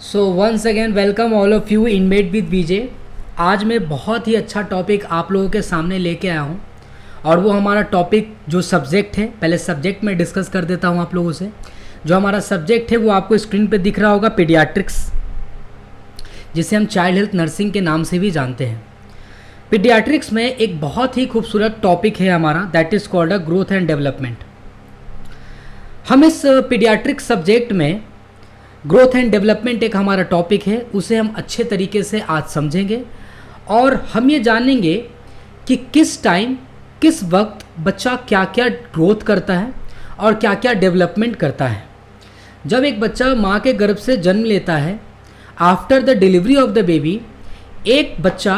So once again welcome all of you in med with Vijay. आज मैं बहुत ही अच्छा टॉपिक आप लोगों के सामने लेके आया हूँ और वो हमारा टॉपिक जो सब्जेक्ट है, पहले सब्जेक्ट में डिस्कस कर देता हूँ आप लोगों से। जो हमारा सब्जेक्ट है वो आपको स्क्रीन पे दिख रहा होगा, पीडियाट्रिक्स, जिसे हम चाइल्ड हेल्थ नर्सिंग के नाम से भी जानते हैं। पीडियाट्रिक्स में एक बहुत ही खूबसूरत टॉपिक है हमारा, that is called a growth and development. हम इस पीडियाट्रिक्स सब्जेक्ट में ग्रोथ एंड डेवलपमेंट एक हमारा टॉपिक है, उसे हम अच्छे तरीके से आज समझेंगे और हम ये जानेंगे कि किस टाइम, किस वक्त बच्चा क्या क्या ग्रोथ करता है और क्या क्या डेवलपमेंट करता है। जब एक बच्चा माँ के गर्भ से जन्म लेता है, after the delivery of the baby, एक बच्चा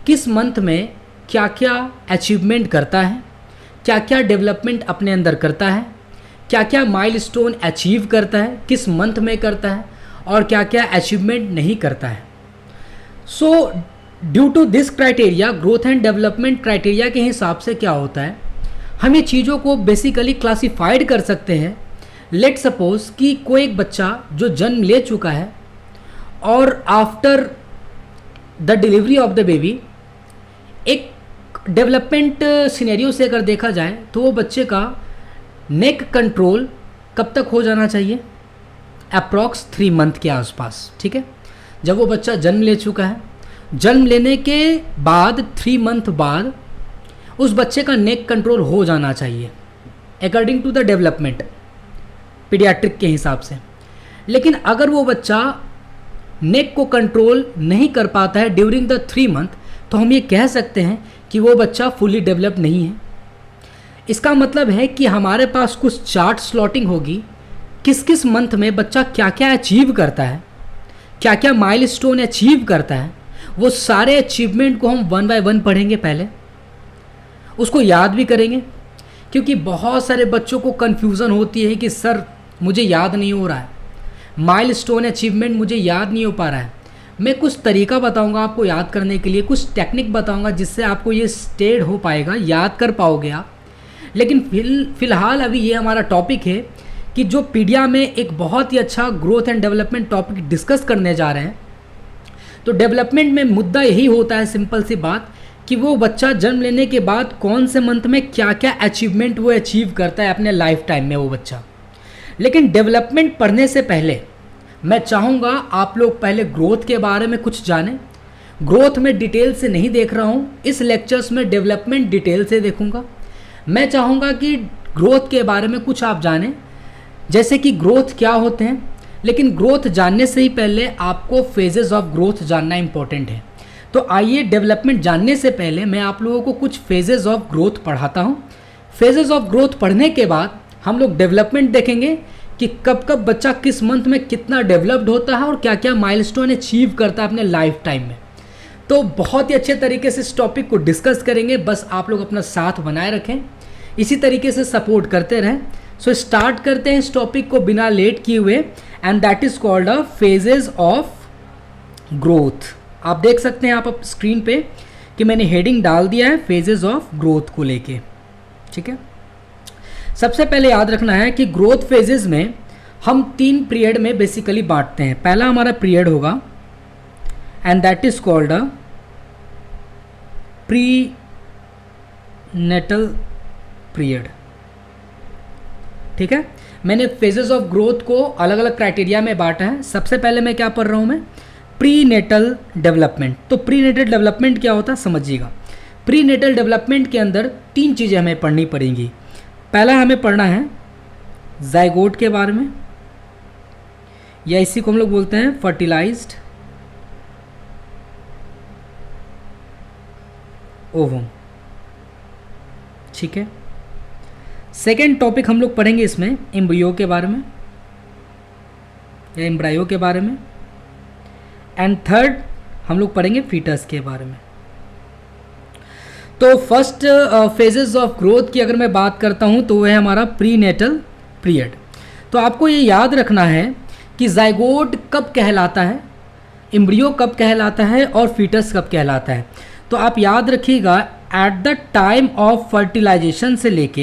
किस मंथ में क्या क्या अचीवमेंट करता है, क्या क्या डेवलपमेंट अपने अंदर करता है, क्या क्या माइलस्टोन अचीव करता है, किस मंथ में करता है और क्या क्या अचीवमेंट नहीं करता है। So due to this criteria, growth and development criteria के हिसाब से क्या होता है, हम ये चीज़ों को बेसिकली क्लासिफाइड कर सकते हैं। लेट सपोज कि कोई एक बच्चा जो जन्म ले चुका है और after the delivery of the baby, एक डेवलपमेंट सिनेरियो से अगर देखा जाए तो वो बच्चे का नेक कंट्रोल कब तक हो जाना चाहिए, अप्रॉक्स 3 मंथ के आसपास। ठीक है, जब वो बच्चा जन्म ले चुका है, जन्म लेने के बाद 3 मंथ बाद उस बच्चे का नेक कंट्रोल हो जाना चाहिए according to the development pediatric के हिसाब से। लेकिन अगर वो बच्चा नेक को कंट्रोल नहीं कर पाता है ड्यूरिंग द 3 मंथ, तो हम ये कह सकते हैं कि वो बच्चा फुली डेवलप नहीं है। इसका मतलब है कि हमारे पास कुछ चार्ट स्लॉटिंग होगी, किस किस मंथ में बच्चा क्या क्या अचीव करता है, क्या क्या माइलस्टोन अचीव करता है। वो सारे अचीवमेंट को हम 1 बाय 1 पढ़ेंगे, पहले उसको याद भी करेंगे, क्योंकि बहुत सारे बच्चों को कन्फ्यूज़न होती है कि सर मुझे याद नहीं हो रहा है, माइलस्टोन अचीवमेंट मुझे याद नहीं हो पा रहा है। मैं कुछ तरीका बताऊंगा आपको याद करने के लिए, कुछ टेक्निक बताऊंगा जिससे आपको ये स्टेड हो पाएगा, याद कर पाओगे आप। लेकिन फ़िलहाल अभी ये हमारा टॉपिक है कि जो पीडिया में एक बहुत ही अच्छा growth and development topic discuss करने जा रहे हैं। तो डेवलपमेंट में मुद्दा यही होता है, सिंपल सी बात, कि वो बच्चा जन्म लेने के बाद कौन से मंथ में क्या क्या अचीवमेंट वो अचीव करता है अपने लाइफ टाइम में वो बच्चा। लेकिन डेवलपमेंट पढ़ने से पहले मैं चाहूँगा आप लोग पहले ग्रोथ के बारे में कुछ जानें। ग्रोथ में डिटेल से नहीं देख रहा हूँ, इस लेक्चर्स में डेवलपमेंट डिटेल से देखूँगा। मैं चाहूँगा कि ग्रोथ के बारे में कुछ आप जानें, जैसे कि ग्रोथ क्या होते हैं। लेकिन ग्रोथ जानने से ही पहले आपको फेजेस ऑफ ग्रोथ जानना इम्पोर्टेंट है। तो आइए, डेवलपमेंट जानने से पहले मैं आप लोगों को कुछ फेजेस ऑफ ग्रोथ पढ़ाता हूँ। फेजेस ऑफ ग्रोथ पढ़ने के बाद हम लोग डेवलपमेंट देखेंगे कि कब कब बच्चा किस मंथ में कितना डेवलप्ड होता है और क्या क्या माइलस्टोन अचीव करता है अपने लाइफ टाइम में। तो बहुत ही अच्छे तरीके से इस टॉपिक को डिस्कस करेंगे, बस आप लोग अपना साथ बनाए रखें, इसी तरीके से सपोर्ट करते रहें। सो स्टार्ट करते हैं इस टॉपिक को बिना लेट किए हुए, and that is called a phases of growth. आप देख सकते हैं आप स्क्रीन पे कि मैंने हेडिंग डाल दिया है फेजेस ऑफ ग्रोथ को लेके। ठीक है, सबसे पहले याद रखना है कि ग्रोथ फेजेस में हम 3 पीरियड में बेसिकली बांटते हैं। पहला हमारा पीरियड होगा and that is called a prenatal period. ठीक है, मैंने फेजेस ऑफ ग्रोथ को अलग अलग क्राइटेरिया में बांटा है। सबसे पहले मैं क्या पढ़ रहा हूँ, मैं प्री नेटल डेवलपमेंट। तो प्री नेटल डेवलपमेंट क्या होता है समझिएगा। प्री नेटल डेवलपमेंट के अंदर 3 चीज़ें हमें पढ़नी पड़ेंगी। पहला हमें पढ़ना है जाइगोट के बारे में, या इसी को हम लोग बोलते हैं फर्टिलाइज्ड ओवम। ठीक है, सेकेंड टॉपिक हम लोग पढ़ेंगे इसमें एम्ब्रियो के बारे में या एम्ब्रायो के बारे में, एंड थर्ड हम लोग पढ़ेंगे फीटस के बारे में। तो फर्स्ट फेजेस ऑफ ग्रोथ की अगर मैं बात करता हूं तो वह है हमारा प्री नेटल पीरियड। तो आपको ये याद रखना है कि जाइगोट कब कहलाता है, एम्ब्रियो कब कहलाता है और फीटस कब कहलाता है। तो आप याद रखिएगा, at the time of fertilization से लेके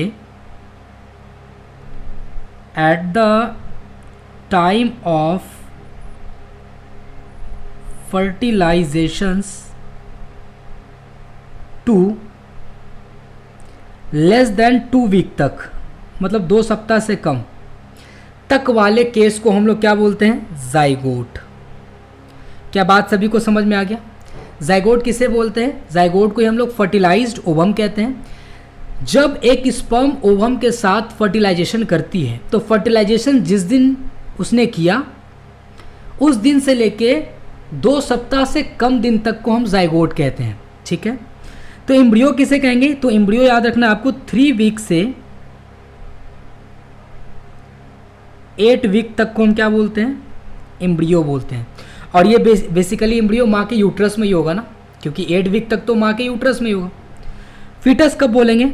at the time of fertilizations to less than 2 week तक, मतलब 2 सप्ताह से कम तक वाले केस को हम लोग क्या बोलते हैं? जाइगोट। क्या बात सभी को समझ में आ गया? जाइगोट किसे बोलते हैं? जाइगोट को हम लोग फर्टिलाइज्ड ओवम कहते हैं। जब एक स्पर्म ओवम के साथ फर्टिलाइजेशन करती है तो फर्टिलाइजेशन जिस दिन उसने किया उस दिन से लेके 2 सप्ताह से कम दिन तक को हम जाइगोट कहते हैं। ठीक है, तो एम्ब्रियो किसे कहेंगे? तो एम्ब्रियो याद रखना आपको 3 वीक से 8 वीक तक को हम क्या बोलते हैं? एम्ब्रियो बोलते हैं। और ये बेसिकली एम्ब्रियो माँ के यूट्रस में ही होगा ना, क्योंकि 8 वीक तक तो माँ के यूट्रस में ही होगा। फीटस कब बोलेंगे?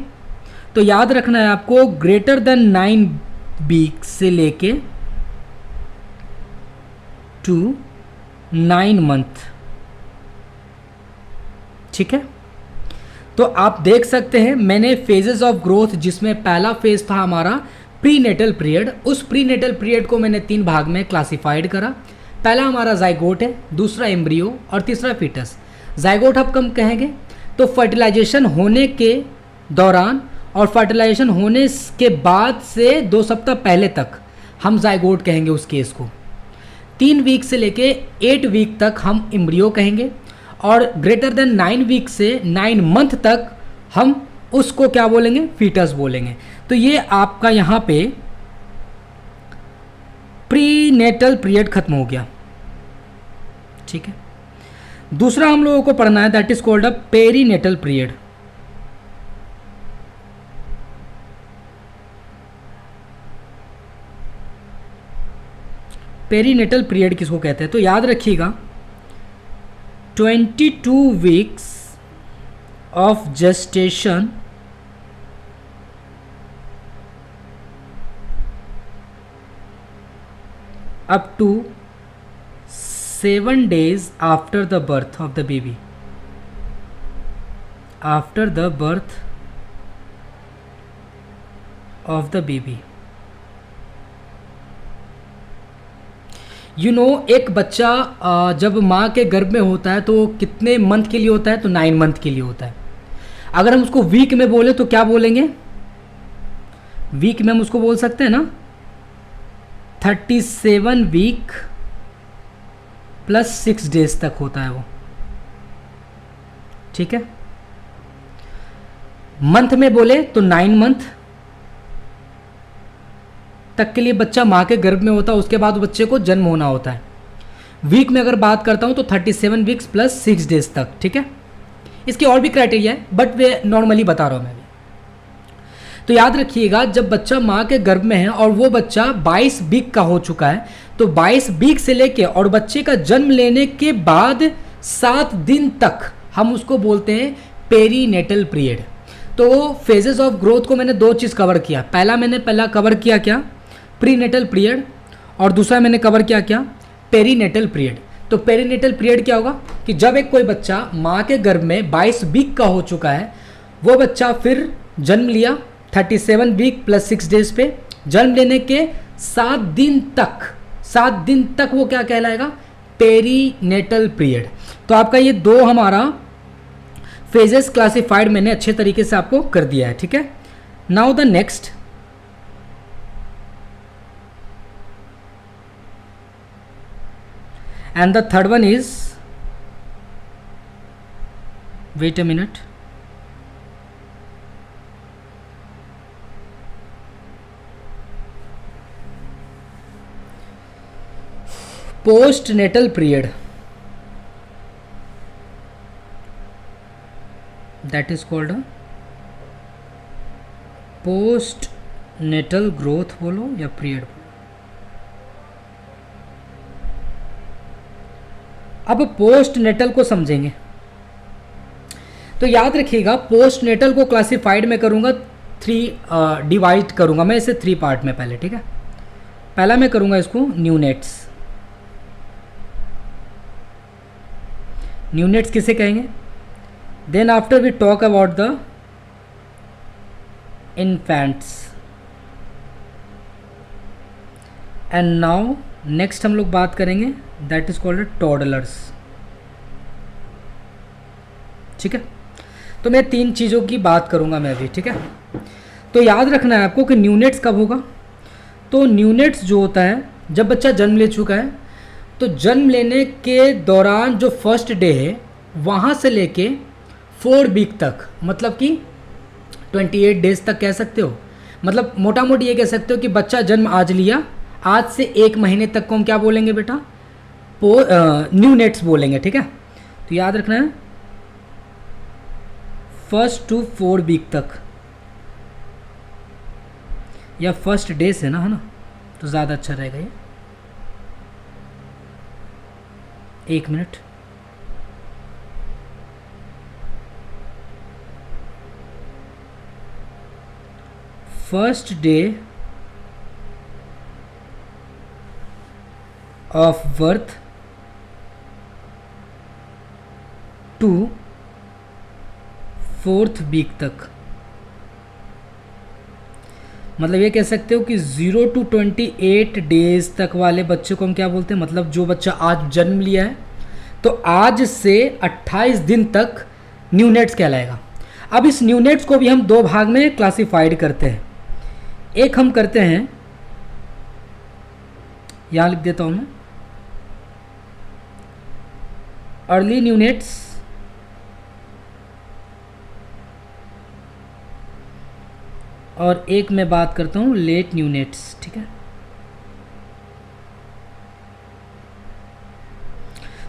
तो याद रखना है आपको ग्रेटर देन 9 वीक से लेके टू 9 मंथ। ठीक है, तो आप देख सकते हैं मैंने फेजेस ऑफ ग्रोथ, जिसमें पहला फेज था हमारा प्रीनेटल पीरियड, उस प्रीनेटल पीरियड को मैंने 3 भाग में क्लासिफाइड करा। पहला हमारा जाइगोट है, दूसरा एम्ब्रियो और तीसरा फीटस। जाइगोट अब कम कहेंगे तो फर्टिलाइजेशन होने के दौरान और फर्टिलाइजेशन होने के बाद से 2 सप्ताह पहले तक हम जाइगोट कहेंगे उस केस को। 3 वीक से लेके 8 वीक तक हम एम्ब्रियो कहेंगे और ग्रेटर देन 9 वीक से 9 मंथ तक हम उसको क्या बोलेंगे? फीटस बोलेंगे। तो ये आपका यहाँ पे प्रीनेटल पीरियड खत्म हो गया। ठीक है, दूसरा हम लोगों को पढ़ना है, that is called a perinatal period. Perinatal period किसको कहते हैं? तो याद रखिएगा 22 weeks of gestation up to 7 days after the birth of the baby. After the birth of the baby. You know, एक बच्चा जब माँ के गर्भ में होता है तो कितने मंथ के लिए होता है? तो 9 मंथ के लिए होता है। अगर हम उसको वीक में बोले तो क्या बोलेंगे? वीक में हम उसको बोल सकते हैं ना 37 वीक प्लस 6 डेज तक होता है वो। ठीक है, मंथ में बोले तो 9 मंथ तक के लिए बच्चा माँ के गर्भ में होता है, उसके बाद बच्चे को जन्म होना होता है। वीक में अगर बात करता हूँ तो 37 वीक्स प्लस 6 डेज तक। ठीक है, इसके और भी क्राइटेरिया है बट वे नॉर्मली बता रहा हूँ मैं भी। तो याद रखिएगा जब बच्चा माँ के गर्भ में है और वो बच्चा 22 वीक का हो चुका है तो 22 वीक से लेके और बच्चे का जन्म लेने के बाद 7 दिन तक हम उसको बोलते हैं पेरीनेटल पीरियड। तो फेजेस ऑफ ग्रोथ को मैंने 2 चीज़ कवर किया। पहला कवर किया क्या? प्रीनेटल पीरियड, और दूसरा मैंने कवर किया क्या? Perinatal period. तो पेरीनेटल पीरियड क्या होगा कि जब एक कोई बच्चा माँ के गर्भ में 22 वीक का हो चुका है, वो बच्चा फिर जन्म लिया 37 वीक प्लस 6 डेज पे, जन्म लेने के 7 दिन तक वो क्या कहलाएगा? Perinatal period. तो आपका ये 2 हमारा फेजेस क्लासिफाइड मैंने अच्छे तरीके से आपको कर दिया है। ठीक है, now the next, and the third one is, wait a minute, postnatal period, that is called postnatal growth बोलो या पीरियड। अब पोस्ट नेटल को समझेंगे तो याद रखिएगा पोस्ट नेटल को क्लासिफाइड में करूंगा 3 डिवाइड करूंगा मैं इसे 3 पार्ट में पहले। ठीक है, पहला मैं करूंगा इसको न्यूनेट्स। न्यूनेट्स किसे कहेंगे? Then after we talk about the infants, and now next हम लोग बात करेंगे दैट इज कॉल्ड टॉडलर्स। ठीक है। तो मैं 3 चीज़ों की बात करूँगा मैं अभी, ठीक है। तो याद रखना है आपको कि न्यूनेट्स कब होगा। तो न्यूनेट्स जो होता है जब बच्चा जन्म ले चुका है, तो जन्म लेने के दौरान जो फर्स्ट डे है वहाँ से लेके 4 वीक तक, मतलब कि 28 डेज तक कह सकते हो। मतलब मोटा मोटी ये कह सकते हो कि बच्चा जन्म आज लिया, आज से 1 महीने तक को हम क्या बोलेंगे बेटा, न्यूनेट्स बोलेंगे, ठीक है। तो याद रखना है 1 to 4 वीक तक, या फर्स्ट डे से ना, है ना, तो ज़्यादा अच्छा रहेगा ये। 1 minute. First day of birth to 4th week तक, मतलब ये कह सकते हो कि 0 to 28 डेज तक वाले बच्चे को हम क्या बोलते हैं, मतलब जो बच्चा आज जन्म लिया है तो आज से 28 दिन तक न्यूनेट्स कहलाएगा। अब इस न्यूनेट्स को भी हम 2 भाग में क्लासिफाइड करते हैं। एक हम करते हैं, यहाँ लिख देता हूँ मैं, अर्ली न्यूनेट्स और एक मैं बात करता हूँ लेट न्यूनेट्स, ठीक है।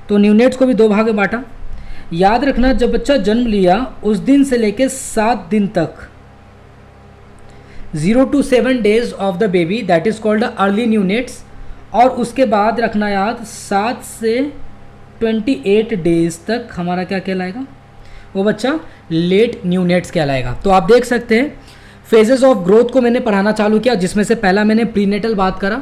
तो न्यूनेट्स को भी 2 भाग में बांटा। याद रखना जब बच्चा जन्म लिया उस दिन से लेके 7 दिन तक, 0 to 7 days of the baby, that is called early neonates. और उसके बाद रखना याद 7 से 28 डेज तक हमारा क्या कहलाएगा, वो बच्चा लेट न्यूनेट्स कहलाएगा। तो आप देख सकते हैं फेजेस ऑफ ग्रोथ को मैंने पढ़ाना चालू किया, जिसमें से पहला मैंने प्रीनेटल बात करा,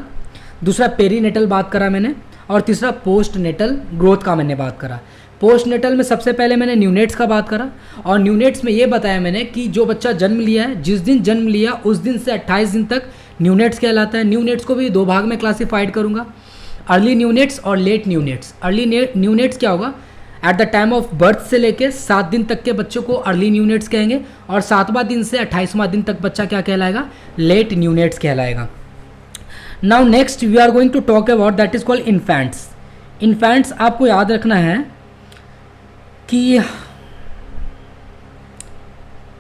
दूसरा पेरीनेटल बात करा मैंने, और तीसरा पोस्ट नेटल ग्रोथ का मैंने बात करा। पोस्ट नेटल में सबसे पहले मैंने न्यूनेट्स का बात करा, और न्यूनेट्स में ये बताया मैंने कि जो बच्चा जन्म लिया है, जिस दिन जन्म लिया उस दिन से 28 दिन तक न्यूनेट्स कहलाता है। न्यूनेट्स को भी 2 भाग में क्लासिफाइड करूँगा, अर्ली न्यूनेट्स और लेट न्यूनेट्स। अर्ली न्यूनेट्स क्या होगा, eight the time of birth से लेके 7 दिन तक के बच्चों को अर्ली न्यूनेट्स कहेंगे, और 7वां दिन से 28वां दिन तक बच्चा क्या कहलाएगा, लेट न्यूनेट्स कहलाएगा। Now next we are going to talk about that is called infants. Infants आपको याद रखना है कि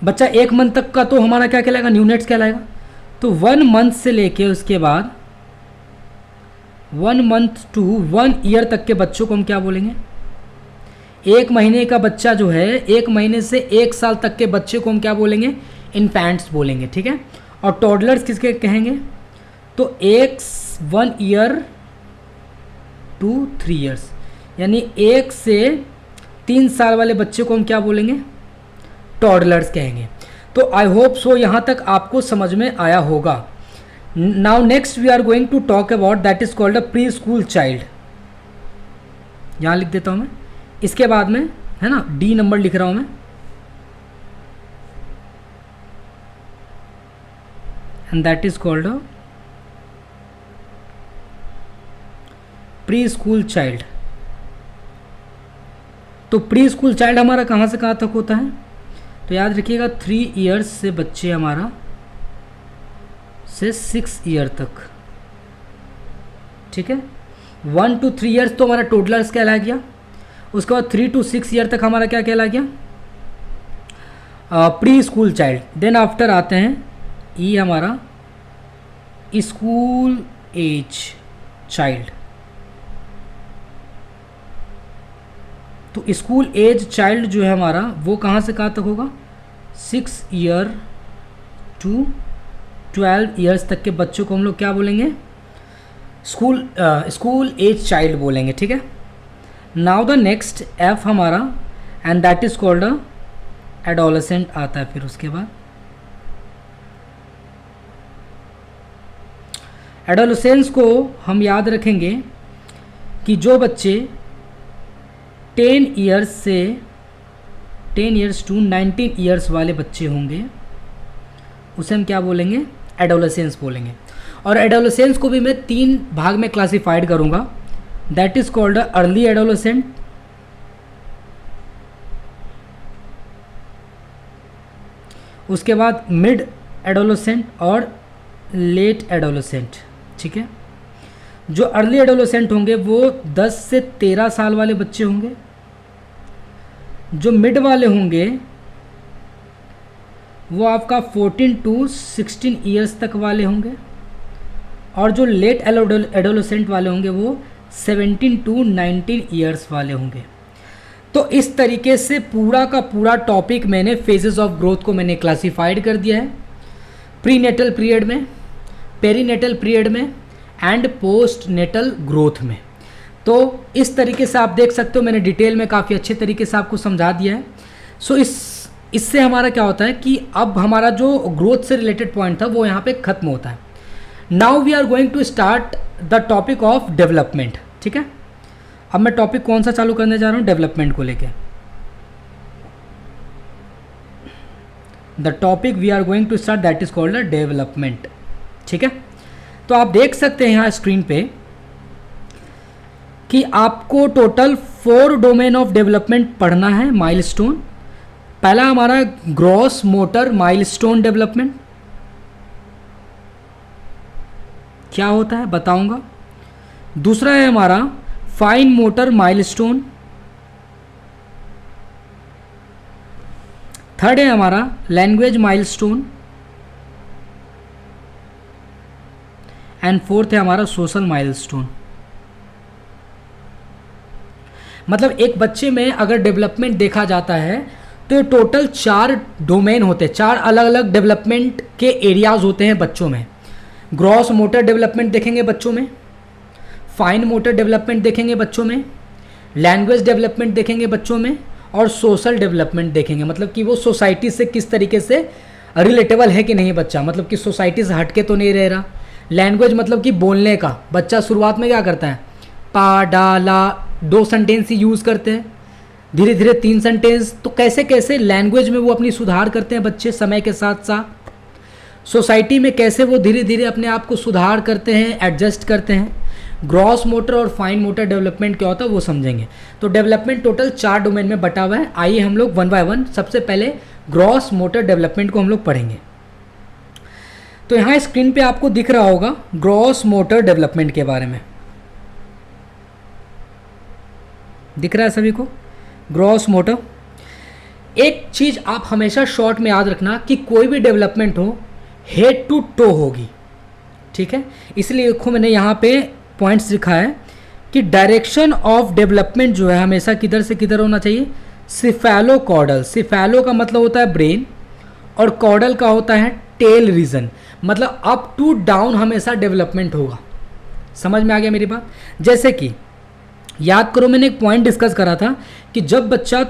बच्चा 1 मंथ तक का तो हमारा क्या कहलाएगा, न्यूनेट्स कहलाएगा। तो 1 मंथ से लेके उसके बाद 1 मंथ टू 1 ईयर तक के बच्चों को हम क्या बोलेंगे, 1 महीने का बच्चा जो है, 1 महीने से 1 साल तक के बच्चे को हम क्या बोलेंगे, इन्फेंट्स बोलेंगे, ठीक है। और टॉडलर्स किसके कहेंगे, तो 1 ईयर टू 3 ईयर्स, यानी 1 से 3 साल वाले बच्चे को हम क्या बोलेंगे, टॉडलर्स कहेंगे। तो आई होप सो यहाँ तक आपको समझ में आया होगा। Now next we are going to talk about that is called a pre school child. यहाँ लिख देता हूँ मैं, इसके बाद में है ना D नंबर लिख रहा हूँ मैं, and that is called a pre school child. तो प्री स्कूल चाइल्ड हमारा कहाँ से कहाँ तक होता है, तो याद रखिएगा 3 ईयर्स से बच्चे हमारा से 6 ईयर तक, ठीक है। 1 to 3 ईयर्स तो हमारा टोडलर्स कहला गया। उसके बाद 3 to 6 ईयर तक हमारा क्या कहला गया, pre school child. Then after आते हैं ई हमारा स्कूल एज चाइल्ड। तो स्कूल एज चाइल्ड जो है हमारा वो कहाँ से कहाँ तक होगा, 6 ईयर टू 12 ईयर्स तक के बच्चों को हम लोग क्या बोलेंगे, स्कूल एज चाइल्ड बोलेंगे, ठीक है। नाउ द नेक्स्ट एफ हमारा, and that is called adolescent आता है। फिर उसके बाद एडोलेसेंस को हम याद रखेंगे कि जो बच्चे 10 ईयर्स टू 19 ईयर्स वाले बच्चे होंगे उसे हम क्या बोलेंगे, एडोलेसेंस बोलेंगे। और एडोलेसेंस को भी मैं 3 भाग में क्लासिफाइड करूँगा, that is called early adolescent, उसके बाद मिड एडोलेसेंट और लेट एडोलेसेंट, ठीक है। जो अर्ली एडोलेसेंट होंगे वो 10 से 13 साल वाले बच्चे होंगे। जो मिड वाले होंगे वो आपका 14 टू 16 ईयर्स तक वाले होंगे, और जो लेट एडोलेसेंट वाले होंगे वो 17 टू 19 ईयर्स वाले होंगे। तो इस तरीके से पूरा का पूरा टॉपिक मैंने फेजेस ऑफ ग्रोथ को मैंने क्लासिफाइड कर दिया है, प्रीनेटल पीरियड में, पेरीनेटल पीरियड में एंड पोस्ट नेटल ग्रोथ में। तो इस तरीके से आप देख सकते हो मैंने डिटेल में काफ़ी अच्छे तरीके से आपको समझा दिया है। सो इससे हमारा क्या होता है कि अब हमारा जो ग्रोथ से रिलेटेड पॉइंट था वो यहाँ पे ख़त्म होता है। Now we are going to start the topic of development, ठीक है। अब मैं टॉपिक कौन सा चालू करने जा रहा हूँ, डेवलपमेंट को लेके। The topic we are going to start that is called the development, ठीक है। तो आप देख सकते हैं यहाँ स्क्रीन पे कि आपको टोटल 4 डोमेन ऑफ डेवलपमेंट पढ़ना है, माइलस्टोन। पहला हमारा ग्रॉस मोटर माइलस्टोन डेवलपमेंट क्या होता है बताऊंगा। दूसरा है हमारा फाइन मोटर माइलस्टोन। थर्ड है हमारा लैंग्वेज माइलस्टोन एंड फोर्थ है हमारा सोशल माइलस्टोन। मतलब एक बच्चे में अगर डेवलपमेंट देखा जाता है तो ये टोटल 4 डोमेन होते हैं, 4 अलग अलग डेवलपमेंट के एरियाज होते हैं बच्चों में। ग्रॉस मोटर डेवलपमेंट देखेंगे बच्चों में, फाइन मोटर डेवलपमेंट देखेंगे बच्चों में, लैंग्वेज डेवलपमेंट देखेंगे बच्चों में, और सोशल डेवलपमेंट देखेंगे। मतलब कि वो सोसाइटी से किस तरीके से रिलेटेबल है कि नहीं बच्चा, मतलब कि सोसाइटी से हटके तो नहीं रह रहा। लैंग्वेज मतलब कि बोलने का, बच्चा शुरुआत में क्या करता है, पा डा ला 2 सेंटेंस ही यूज़ करते हैं, धीरे धीरे 3 सेंटेंस। तो कैसे कैसे लैंग्वेज में वो अपनी सुधार करते हैं बच्चे समय के साथ साथ। सोसाइटी में कैसे वो धीरे धीरे अपने आप को सुधार करते हैं, एडजस्ट करते हैं। ग्रॉस मोटर और फाइन मोटर डेवलपमेंट क्या होता है वो समझेंगे। तो डेवलपमेंट टोटल 4 डोमेन में बटा हुआ है। आइए हम लोग 1 बाय 1 सबसे पहले ग्रॉस मोटर डेवलपमेंट को हम लोग पढ़ेंगे। तो यहाँ स्क्रीन पे आपको दिख रहा होगा ग्रॉस मोटर डेवलपमेंट के बारे में, दिख रहा है सभी को ग्रॉस मोटर। एक चीज़ आप हमेशा शॉर्ट में याद रखना कि कोई भी डेवलपमेंट हो हेड टू टो होगी, ठीक है। इसलिए देखो मैंने यहाँ पे पॉइंट्स लिखा है कि डायरेक्शन ऑफ डेवलपमेंट जो है हमेशा किधर से किधर होना चाहिए, सिफेलो कॉर्डल। सिफेलो का मतलब होता है ब्रेन और कॉर्डल का होता है टेल रीजन, मतलब अप टू डाउन हमेशा डेवलपमेंट होगा। समझ में आ गया मेरी बात। जैसे कि याद करो मैंने एक पॉइंट डिस्कस करा था कि जब बच्चा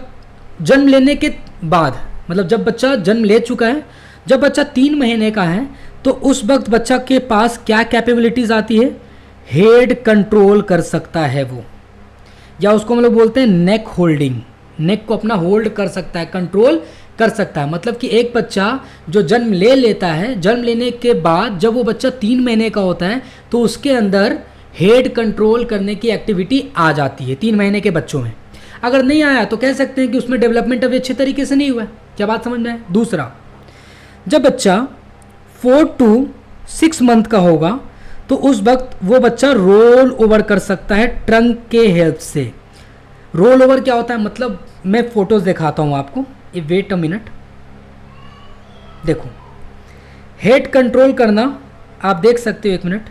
जन्म लेने के बाद, मतलब जब बच्चा जन्म ले चुका है, जब बच्चा 3 महीने का है तो उस वक्त बच्चा के पास क्या कैपेबिलिटीज़ आती है, हेड कंट्रोल कर सकता है वो, या उसको हम लोग बोलते हैं नेक होल्डिंग। नेक को अपना होल्ड कर सकता है, कंट्रोल कर सकता है। मतलब कि एक बच्चा जो जन्म ले लेता है, जन्म लेने के बाद जब वो बच्चा 3 महीने का होता है तो उसके अंदर हेड कंट्रोल करने की एक्टिविटी आ जाती है 3 महीने के बच्चों में। अगर नहीं आया तो कह सकते हैं कि उसमें डेवलपमेंट अभी अच्छे तरीके से नहीं हुआ है। क्या बात समझ में आए। दूसरा, जब बच्चा 4 टू 6 मंथ का होगा तो उस वक्त वो बच्चा रोल ओवर कर सकता है ट्रंक के हेल्प से। रोल ओवर क्या होता है, मतलब मैं फोटोज दिखाता हूँ आपको, ये वेट अ मिनट। देखो हेड कंट्रोल करना आप देख सकते हो, 1 मिनट।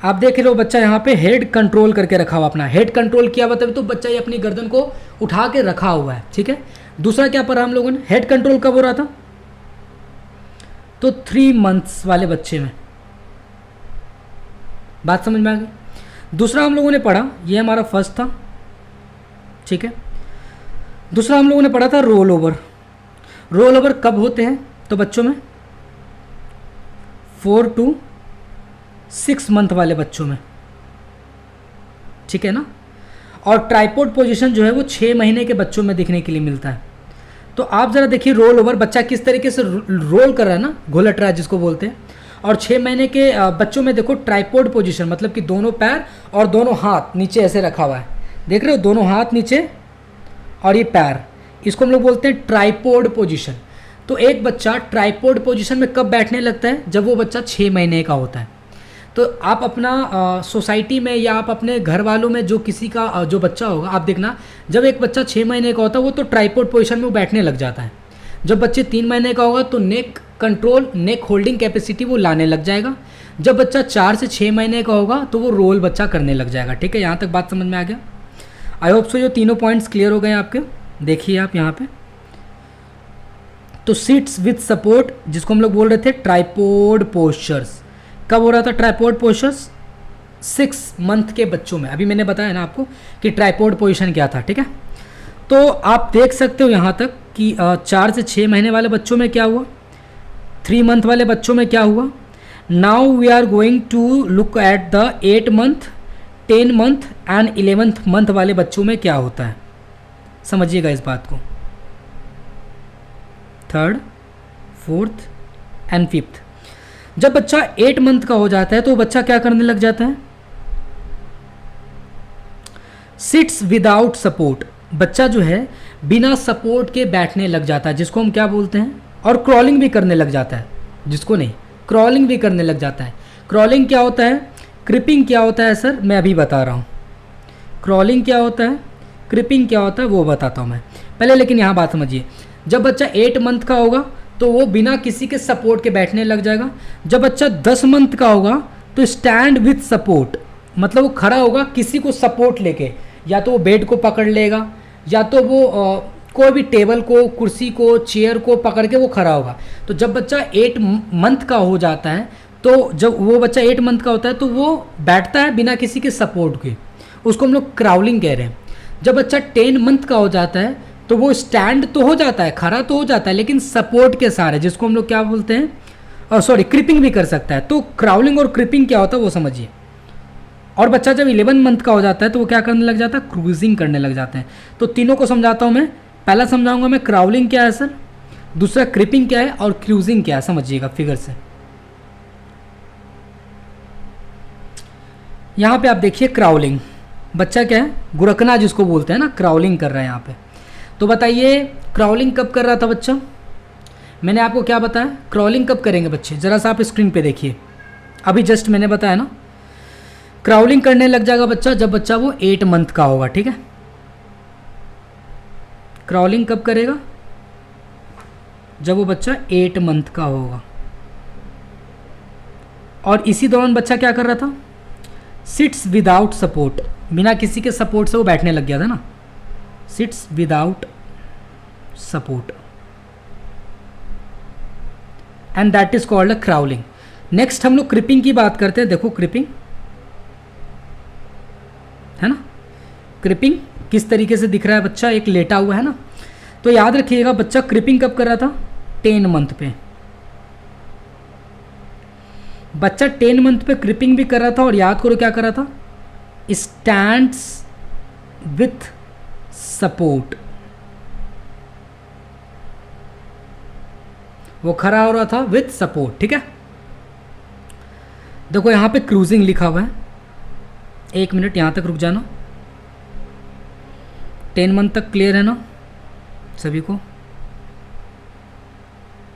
आप देख रहे हो बच्चा यहाँ पे हेड कंट्रोल करके रखा हुआ, अपना हेड कंट्रोल किया हुआ, तभी तो बच्चा ये अपनी गर्दन को उठा के रखा हुआ है, ठीक है। दूसरा क्या पढ़ा हम लोगों ने, हेड कंट्रोल कब हो रहा था, तो 3 मंथ्स वाले बच्चे में। बात समझ में आ गई। दूसरा हम लोगों ने पढ़ा, ये हमारा फर्स्ट था, ठीक है। दूसरा हम लोगों ने पढ़ा था रोल ओवर। रोल ओवर कब होते हैं तो बच्चों में 4 टू 6 मंथ वाले बच्चों में, ठीक है ना। और ट्राइपॉड पोजीशन जो है वो 6 महीने के बच्चों में देखने के लिए मिलता है। तो आप ज़रा देखिए रोल ओवर, बच्चा किस तरीके से रोल कर रहा है ना, घोलट रहा है जिसको बोलते हैं। और 6 महीने के बच्चों में देखो ट्राइपॉड पोजीशन, मतलब कि दोनों पैर और दोनों हाथ नीचे ऐसे रखा हुआ है, देख रहे हो, दोनों हाथ नीचे और ये पैर, इसको हम लोग बोलते हैं ट्राइपॉड पोजीशन। तो एक बच्चा ट्राइपॉड पोजीशन में कब बैठने लगता है? जब वो बच्चा 6 महीने का होता है। तो आप अपना सोसाइटी में या आप अपने घर वालों में जो किसी का जो बच्चा होगा, आप देखना जब एक बच्चा 6 महीने का होता है वो तो ट्राइपॉड पोजीशन में वो बैठने लग जाता है। जब बच्चे 3 महीने का होगा तो नेक कंट्रोल, नेक होल्डिंग कैपेसिटी वो लाने लग जाएगा। जब बच्चा 4 से 6 महीने का होगा तो वो रोल बच्चा करने लग जाएगा। ठीक है, यहाँ तक बात समझ में आ गया? आई होप सो ये तीनों पॉइंट्स क्लियर हो गए आपके। देखिए आप यहाँ पे, तो सिट्स विथ सपोर्ट जिसको हम लोग बोल रहे थे ट्राइपॉड पोस्चर्स, कब हो रहा था ट्राइपॉड पोस्चर्स? 6 मंथ के बच्चों में। अभी मैंने बताया ना आपको कि ट्राइपॉड पोजीशन क्या था। ठीक है, तो आप देख सकते हो यहाँ तक कि 4 से 6 महीने वाले बच्चों में क्या हुआ, 3 मंथ वाले बच्चों में क्या हुआ। Now we are going to look at the 8 month, 10 month and 11th month वाले बच्चों में क्या होता है। समझिएगा इस बात को। 3rd, 4th and 5th। जब बच्चा 8 मंथ का हो जाता है तो बच्चा क्या करने लग जाता है? Sits without support. बच्चा जो है बिना सपोर्ट के बैठने लग जाता है, जिसको हम क्या बोलते हैं, और क्रॉलिंग भी करने लग जाता है, जिसको नहीं, क्रॉलिंग भी करने लग जाता है। क्रॉलिंग क्या होता है, क्रिपिंग क्या होता है सर, मैं अभी बता रहा हूँ। क्रॉलिंग क्या होता है, क्रिपिंग क्या होता है, वो बताता हूँ मैं पहले। लेकिन यहाँ बात समझिए, जब बच्चा 8 मंथ का होगा तो वो बिना किसी के सपोर्ट के बैठने लग जाएगा। जब बच्चा 10 मंथ का होगा तो स्टैंड विथ सपोर्ट, मतलब वो खड़ा होगा किसी को सपोर्ट लेके, या तो वो बेड को पकड़ लेगा या तो वो कोई भी टेबल को, कुर्सी को, चेयर को पकड़ के वो खड़ा होगा। तो जब बच्चा 8 मंथ का हो जाता है, तो जब वो बच्चा 8 मंथ का होता है तो वो बैठता है बिना किसी के सपोर्ट के, उसको हम लोग क्राउलिंग कह रहे हैं। जब बच्चा 10 मंथ का हो जाता है तो वो स्टैंड तो हो जाता है, खड़ा तो हो जाता है, लेकिन सपोर्ट के सहारे, जिसको हम लोग क्या बोलते हैं, और सॉरी क्रिपिंग भी कर सकता है। तो क्राउलिंग और क्रिपिंग क्या होता है वो समझिए। और बच्चा जब 11 मंथ का हो जाता है तो वो क्या करने लग जाता है, क्रूजिंग करने लग जाते हैं। तो तीनों को समझाता हूँ मैं। पहला समझाऊंगा मैं क्राउलिंग क्या है सर, दूसरा क्रिपिंग क्या है, और क्रूजिंग क्या है, समझिएगा फिगर से। यहाँ पे आप देखिए क्राउलिंग, बच्चा क्या है, गुरकना जिसको बोलते हैं ना, क्राउलिंग कर रहा है यहाँ पे। तो बताइए क्राउलिंग कब कर रहा था बच्चा? मैंने आपको क्या बताया, क्राउलिंग कब करेंगे बच्चे, ज़रा सा आप स्क्रीन पे देखिए। अभी जस्ट मैंने बताया ना, क्राउलिंग करने लग जाएगा बच्चा जब बच्चा वो 8 मंथ का होगा। ठीक है, क्राउलिंग कब करेगा, जब वो बच्चा 8 मंथ का होगा। और इसी दौरान बच्चा क्या कर रहा था, सिट्स विदाउट सपोर्ट, बिना किसी के सपोर्ट से वो बैठने लग गया था ना, sits without support, and that is called a crawling. Next हम लोग क्रिपिंग की बात करते हैं। देखो क्रिपिंग है ना, क्रिपिंग किस तरीके से दिख रहा है, बच्चा एक लेटा हुआ है ना। तो याद रखिएगा बच्चा क्रिपिंग कब कर रहा था, 10 मंथ पे। बच्चा 10 मंथ पे क्रिपिंग भी कर रहा था, और याद करो क्या कर रहा था, स्टैंड्स विथ सपोर्ट, वो खड़ा हो रहा था विथ सपोर्ट। ठीक है, देखो यहां पे क्रूजिंग लिखा हुआ है, 1 मिनट यहां तक रुक जाना। 10 मंथ तक क्लियर है ना सभी को?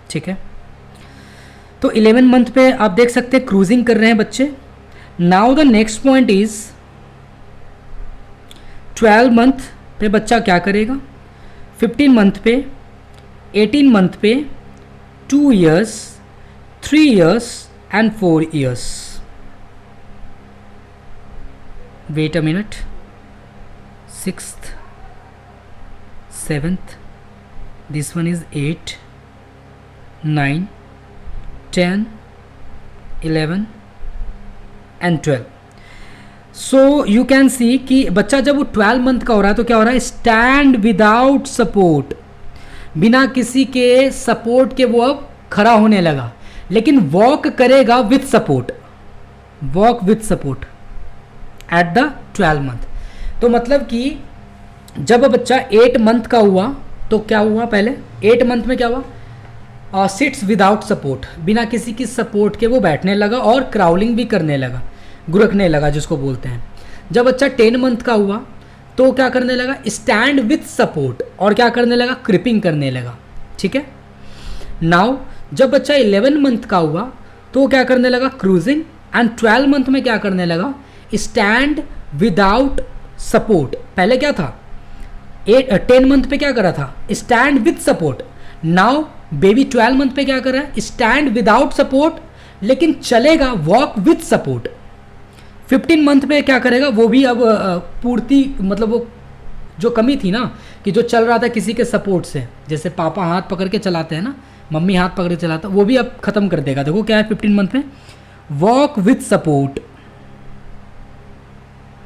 ठीक है, तो 11 मंथ पे आप देख सकते हैं क्रूजिंग कर रहे हैं बच्चे। Now the next point is 12 month पे बच्चा क्या करेगा, 15 मंथ पे, 18 मंथ पे, 2 years, 3 years and 4 years. Wait a minute. 6th, 7th, this one is 8, 9, 10, 11 and 12. So you can see कि बच्चा जब वो 12 मंथ का हो रहा है तो क्या हो रहा है, स्टैंड विदाउट सपोर्ट, बिना किसी के सपोर्ट के वो अब खड़ा होने लगा, लेकिन वॉक करेगा with support, walk with support at the 12 month. तो मतलब कि जब बच्चा 8 मंथ का हुआ तो क्या हुआ, पहले 8 मंथ में क्या हुआ, सिट्स विदाउट सपोर्ट, बिना किसी की सपोर्ट के वो बैठने लगा और क्राउलिंग भी करने लगा, गुरकने लगा जिसको बोलते हैं। जब बच्चा 10 मंथ का हुआ तो क्या करने लगा, स्टैंड विथ सपोर्ट, और क्या करने लगा, क्रिपिंग करने लगा। ठीक है, नाउ जब बच्चा 11 मंथ का हुआ तो वो क्या करने लगा, क्रूजिंग, एंड 12 मंथ में क्या करने लगा, स्टैंड विदाउट सपोर्ट। पहले क्या था, 10 मंथ पे क्या करा था, stand with support. Now baby 12 month पे क्या कर रहा है, स्टैंड विदाउट सपोर्ट, लेकिन चलेगा वॉक विथ सपोर्ट। 15 मंथ पे क्या करेगा, वो भी अब पूर्ति, मतलब वो जो कमी थी ना कि जो चल रहा था किसी के सपोर्ट से, जैसे पापा हाथ पकड़ के चलाते हैं ना, मम्मी हाथ पकड़ के चलाता, वो भी अब खत्म कर देगा। देखो क्या है 15 मंथ में, walk with support,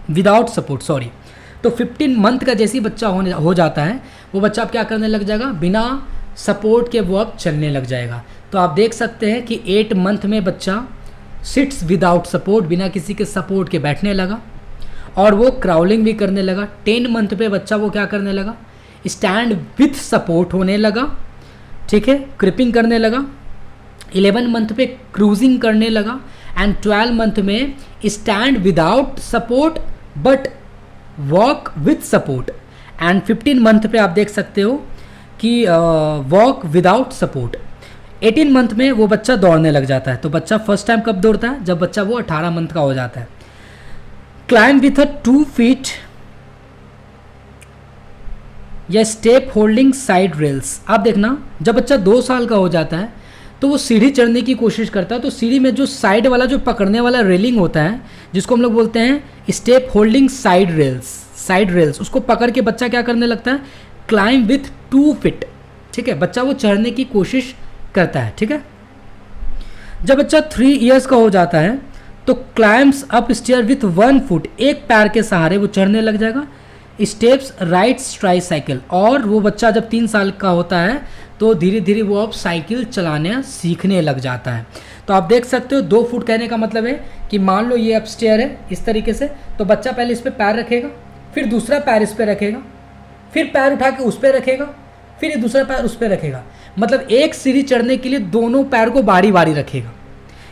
without support, sorry. तो 15 मंथ का जैसे ही बच्चा हो जाता है, वो बच्चा अब क्या करने लग जाएगा, बिना सपोर्ट के वो अब चलने लग जाएगा। तो आप देख सकते हैं कि 8 मंथ में बच्चा सिट्स विदाउट सपोर्ट, बिना किसी के सपोर्ट के बैठने लगा, और वो क्राउलिंग भी करने लगा। 10 मंथ पे बच्चा वो क्या करने लगा, स्टैंड विथ सपोर्ट होने लगा। ठीक है, क्रिपिंग करने लगा। 11 मंथ पे क्रूजिंग करने लगा, एंड 12 मंथ में stand without support but walk with support, and 15 month पे आप देख सकते हो कि वॉक विदाउट सपोर्ट। 18 मंथ में वो बच्चा दौड़ने लग जाता है। तो बच्चा फर्स्ट टाइम कब दौड़ता है, जब बच्चा वो 18 मंथ का हो जाता है। क्लाइम विथ अ 2 फीट या स्टेप होल्डिंग साइड रेल्स। आप देखना, जब बच्चा 2 साल का हो जाता है तो वो सीढ़ी चढ़ने की कोशिश करता है। तो सीढ़ी में जो साइड वाला जो पकड़ने वाला रेलिंग होता है, जिसको हम लोग बोलते हैं स्टेप होल्डिंग साइड रेल्स, उसको पकड़ के बच्चा क्या करने लगता है, क्लाइम विथ 2 फीट। ठीक है, बच्चा वो चढ़ने की कोशिश करता है। ठीक है, जब बच्चा 3 इयर्स का हो जाता है तो climbs up stair with 1 foot, एक पैर के सहारे वो चढ़ने लग जाएगा। स्टेप्स राइट ट्राईसाइकिल, और वो बच्चा जब 3 साल का होता है तो धीरे धीरे वो अब साइकिल चलाने सीखने लग जाता है। तो आप देख सकते हो 2 फुट कहने का मतलब है कि मान लो ये अप स्टेयर है इस तरीके से, तो बच्चा पहले इस पर पैर रखेगा, फिर दूसरा पैर इस पर रखेगा, फिर पैर उठा के उस पर रखेगा, फिर ये दूसरा पैर उस पर रखेगा। मतलब एक सीढ़ी चढ़ने के लिए दोनों पैर को बारी बारी रखेगा।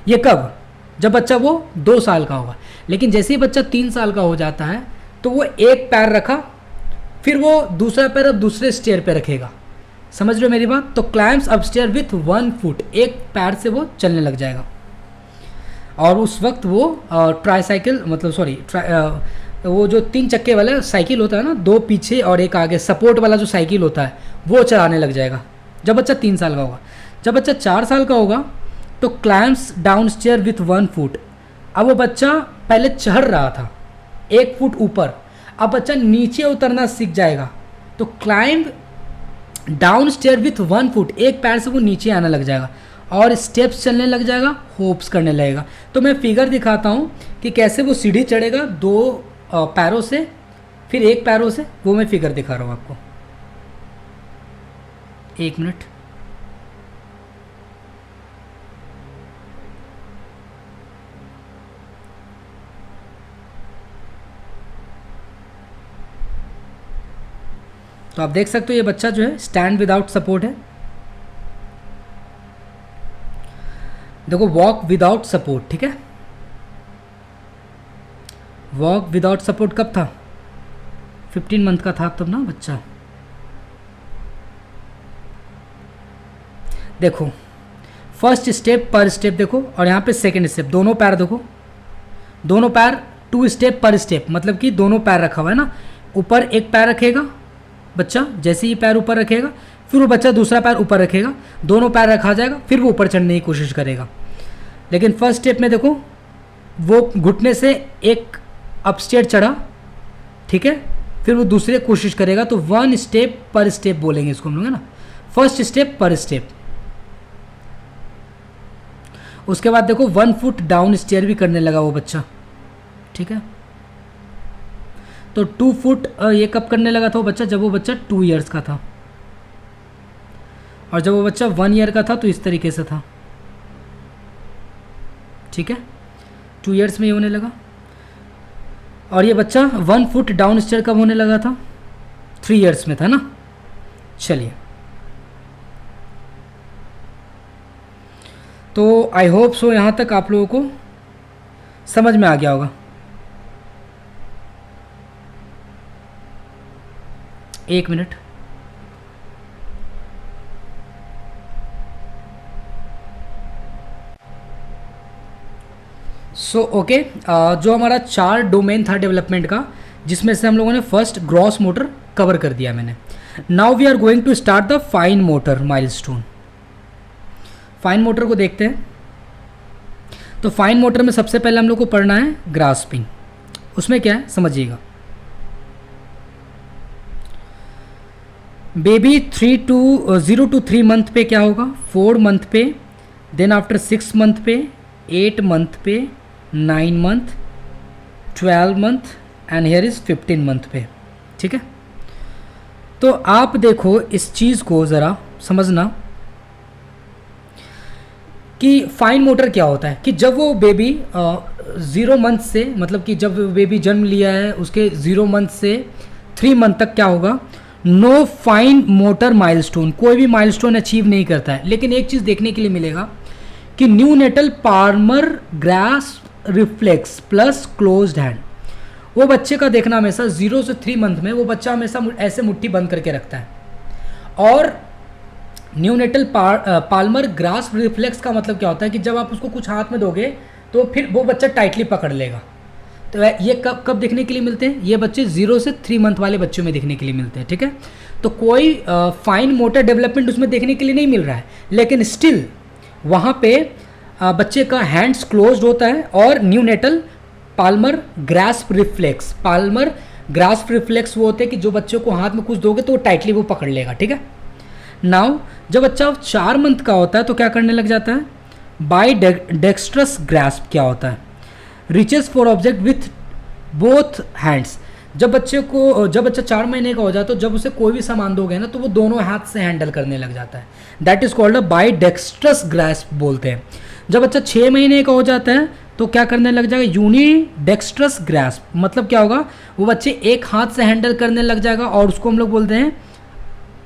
ये कब, जब बच्चा वो 2 साल का होगा। लेकिन जैसे ही बच्चा 3 साल का हो जाता है तो वो एक पैर रखा, फिर वो दूसरा पैर अब दूसरे स्टेयर पे रखेगा। समझ रहे हो मेरी बात। तो क्लाइम्स अपस्टेयर विथ 1 फुट, एक पैर से वो चलने लग जाएगा। और उस वक्त वो ट्राईसाइकिल, मतलब सॉरी वो जो 3 चक्के वाला साइकिल होता है ना, 2 पीछे और एक आगे, सपोर्ट वाला जो साइकिल होता है वो चलाने लग जाएगा जब बच्चा 3 साल का होगा। जब बच्चा 4 साल का होगा तो climbs down stair with 1 foot. अब वो बच्चा पहले चढ़ रहा था 1 फुट ऊपर, अब बच्चा नीचे उतरना सीख जाएगा। तो climb down stair with 1 foot, एक पैर से वो नीचे आना लग जाएगा और स्टेप्स चलने लग जाएगा, होप्स करने लगेगा। तो मैं फिगर दिखाता हूँ कि कैसे वो सीढ़ी चढ़ेगा 2 पैरों से, फिर 1 पैरों से, वो मैं फिगर दिखा रहा हूँ आपको। 1 मिनट। तो आप देख सकते हो ये बच्चा जो है स्टैंड विदाउट सपोर्ट है। देखो वॉक विदाउट सपोर्ट, ठीक है। वॉक विदाउट सपोर्ट कब था, 15 मंथ का था तब ना बच्चा। देखो फर्स्ट स्टेप पर स्टेप देखो, और यहाँ पे सेकंड स्टेप, दोनों पैर देखो, दोनों पैर 2 स्टेप पर स्टेप, मतलब कि दोनों पैर रखा हुआ है ना। ऊपर एक पैर रखेगा बच्चा, जैसे ही पैर ऊपर रखेगा फिर वो बच्चा दूसरा पैर ऊपर रखेगा, दोनों पैर रखा जाएगा, फिर वो ऊपर चढ़ने की कोशिश करेगा। लेकिन फर्स्ट स्टेप में देखो वो घुटने से एक अपस्टेयर चढ़ा, ठीक है, फिर वो दूसरे कोशिश करेगा। तो 1 स्टेप पर स्टेप बोलेंगे इसको हम लोग, है ना, फर्स्ट स्टेप पर स्टेप। उसके बाद देखो 1 फुट डाउन स्टेयर भी करने लगा वो बच्चा, ठीक है। तो 2 फुट ये कब करने लगा था वो बच्चा, जब वो बच्चा 2 ईयर्स का था, और जब वो बच्चा 1 ईयर का था तो इस तरीके से था, ठीक है। 2 ईयर्स में ये होने लगा। और ये बच्चा 1 फुट डाउन स्टेयर कब होने लगा था, 3 ईयर्स में था ना। चलिए, तो आई होप सो यहाँ तक आप लोगों को समझ में आ गया होगा। एक मिनट। सो ओके, जो हमारा 4 डोमेन था डेवलपमेंट का, जिसमें से हम लोगों ने फर्स्ट ग्रॉस मोटर कवर कर दिया मैंने। Now we are going to start the fine motor milestone. Fine motor को देखते हैं। तो फाइन मोटर में सबसे पहले हम लोग को पढ़ना है ग्रास्पिंग। उसमें क्या है समझिएगा। बेबी 0 to 3 मंथ पे क्या होगा, 4 मंथ पे, देन आफ्टर 6 मंथ पे, 8 मंथ पे, 9 month, 12 month and here is 15 month पे। ठीक है, तो आप देखो इस चीज़ को ज़रा समझना कि फाइन मोटर क्या होता है। कि जब वो बेबी 0 मंथ से, मतलब कि जब बेबी जन्म लिया है उसके 0 मंथ से 3 मंथ तक क्या होगा, नो फाइन मोटर माइलस्टोन, कोई भी माइलस्टोन अचीव नहीं करता है। लेकिन एक चीज़ देखने के लिए मिलेगा कि neonatal Palmer grasp reflex plus closed hand, वो बच्चे का देखना हमेशा 0 से 3 मंथ में वो बच्चा हमेशा ऐसे मुट्ठी बंद करके रखता है। और न्यूनेटल पाल्मर ग्रास्प रिफ्लेक्स का मतलब क्या होता है कि जब आप उसको कुछ हाथ में दोगे तो फिर वो बच्चा टाइटली पकड़ लेगा। तो ये कब कब देखने के लिए मिलते हैं, ये बच्चे 0 से 3 मंथ वाले बच्चों में देखने के लिए मिलते हैं। ठीक है, तो कोई फाइन मोटर डेवलपमेंट उसमें देखने के लिए नहीं मिल रहा है, लेकिन स्टिल वहाँ पे बच्चे का हैंड्स क्लोज्ड होता है और neonatal Palmer grasp reflex, Palmer grasp reflex वो होते हैं कि जो बच्चों को हाथ में कुछ दोगे तो वो टाइटली वो पकड़ लेगा। ठीक है, नाउ जब बच्चा 4 मंथ का होता है तो क्या करने लग जाता है, बाई डेक्स्ट्रस ग्रास्प क्या होता है, reaches for object with both hands. जब बच्चा 4 महीने का हो जाता है तो जब उसे कोई भी सामान दोगे ना तो वो दोनों हाथ से हैंडल करने लग जाता है। That is called a by dextrous grasp बोलते हैं। जब बच्चा 6 महीने का हो जाता है तो क्या करने लग जाएगा, यूनी डेक्स्ट्रस ग्रास्प। मतलब क्या होगा, वो बच्चे एक हाथ से हैंडल करने लग जाएगा और उसको हम लोग बोलते हैं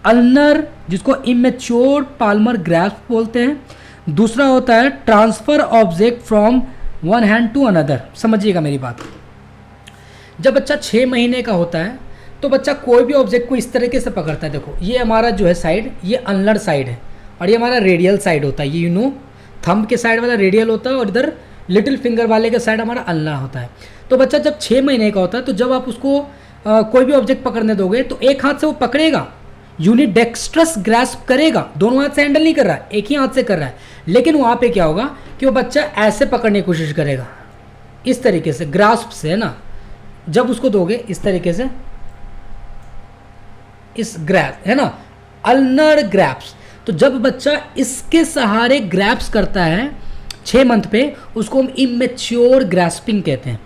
अल्नर, जिसको इमेच्योर पाल्मर ग्रास्प बोलते हैं। दूसरा होता है transfer object from one hand to another. समझिएगा मेरी बात, जब बच्चा 6 महीने का होता है तो बच्चा कोई भी ऑब्जेक्ट को इस तरीके से पकड़ता है। देखो ये हमारा जो है साइड, ये अल्नर साइड है और ये हमारा रेडियल साइड होता है। ये थंब के साइड वाला रेडियल होता है और इधर लिटिल फिंगर वाले के साइड हमारा अल्नर होता है। तो बच्चा जब 6 महीने का होता है तो जब आप उसको कोई भी ऑब्जेक्ट पकड़ने दोगे तो एक हाथ से वो पकड़ेगा, यूनिडेक्स्ट्रस ग्रास्प करेगा, दोनों हाथ से हैंडल नहीं कर रहा है, एक ही हाथ से कर रहा है। लेकिन वहाँ पे क्या होगा कि वो बच्चा ऐसे पकड़ने की कोशिश करेगा, इस तरीके से ग्रास्प से, है ना। जब उसको दोगे इस तरीके से, इस ग्रैप है ना, अल्नर ग्रैप्स। तो जब बच्चा इसके सहारे ग्रैप्स करता है 6 मंथ पे, उसको हम इमेच्योर ग्रास्पिंग कहते हैं।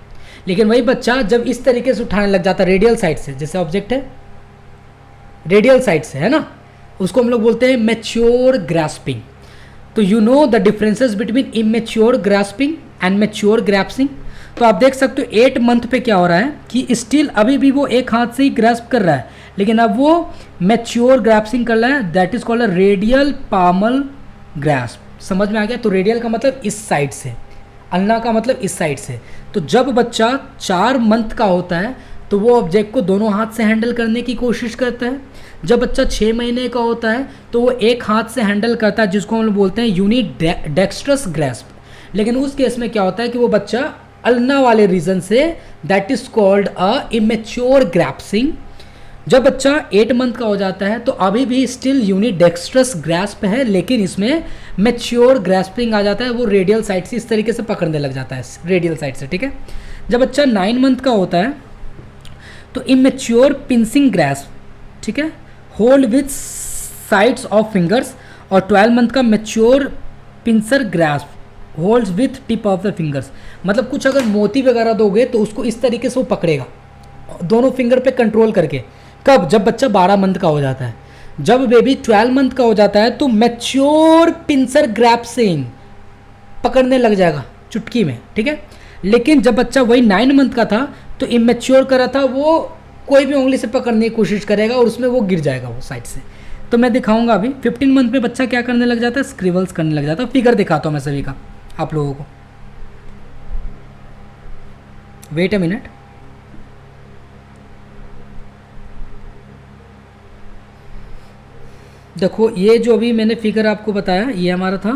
लेकिन वही बच्चा जब इस तरीके से उठाने लग जाता है रेडियल साइड से, जैसे ऑब्जेक्ट है रेडियल साइड से, है ना, उसको हम लोग बोलते हैं मैच्योर ग्रास्पिंग। तो you know the differences between immature grasping and mature grasping. तो आप देख सकते हो 8 मंथ पे क्या हो रहा है कि स्टिल अभी भी वो एक हाथ से ही ग्रास्प कर रहा है, लेकिन अब वो मैच्योर ग्रैप्सिंग कर रहा है। That is called a radial palmar grasp. समझ में आ गया। तो रेडियल का मतलब इस साइड से, अल्ना का मतलब इस साइड से। तो जब बच्चा 4 मंथ का होता है तो वो ऑब्जेक्ट को दोनों हाथ से हैंडल करने की कोशिश करता है। जब बच्चा 6 महीने का होता है तो वो एक हाथ से हैंडल करता है, जिसको हम लोग बोलते हैं यूनिडेक्स्ट्रस ग्रास्प। लेकिन उस केस में क्या होता है कि वो बच्चा अल्ना वाले रीजन से, that is called a immature grasping. जब बच्चा 8 मंथ का हो जाता है तो अभी भी स्टिल यूनिडेक्स्ट्रस ग्रास्प है, लेकिन इसमें मैच्योर ग्रास्पिंग आ जाता है। वो रेडियल साइड से इस तरीके से पकड़ने लग जाता है, रेडियल साइड से। ठीक है, जब बच्चा 9 मंथ का होता है तो इमेच्योर पिंसिंग ग्रास्प, ठीक है, hold with sides of fingers. और 12 मंथ का mature pincer grasp, holds with tip of the fingers. मतलब कुछ अगर मोती वगैरह दोगे तो उसको इस तरीके से वो पकड़ेगा दोनों फिंगर पे कंट्रोल करके। कब? जब बच्चा 12 मंथ का हो जाता है। जब बेबी 12 मंथ का हो जाता है तो मैच्योर पिंसर ग्रैप्सिंग पकड़ने लग जाएगा चुटकी में। ठीक है, लेकिन जब बच्चा वही 9 मंथ का था तो इमेच्योर करा था, वो कोई भी उंगली से पकड़ने की कोशिश करेगा और उसमें वो गिर जाएगा वो साइड से। तो मैं दिखाऊंगा अभी 15 मंथ में बच्चा क्या करने लग जाता है, स्क्रिबल्स करने लग जाता है। फिगर दिखाता हूँ मैं सभी का आप लोगों को। Wait a minute. देखो ये जो अभी मैंने फिगर आपको बताया ये हमारा था,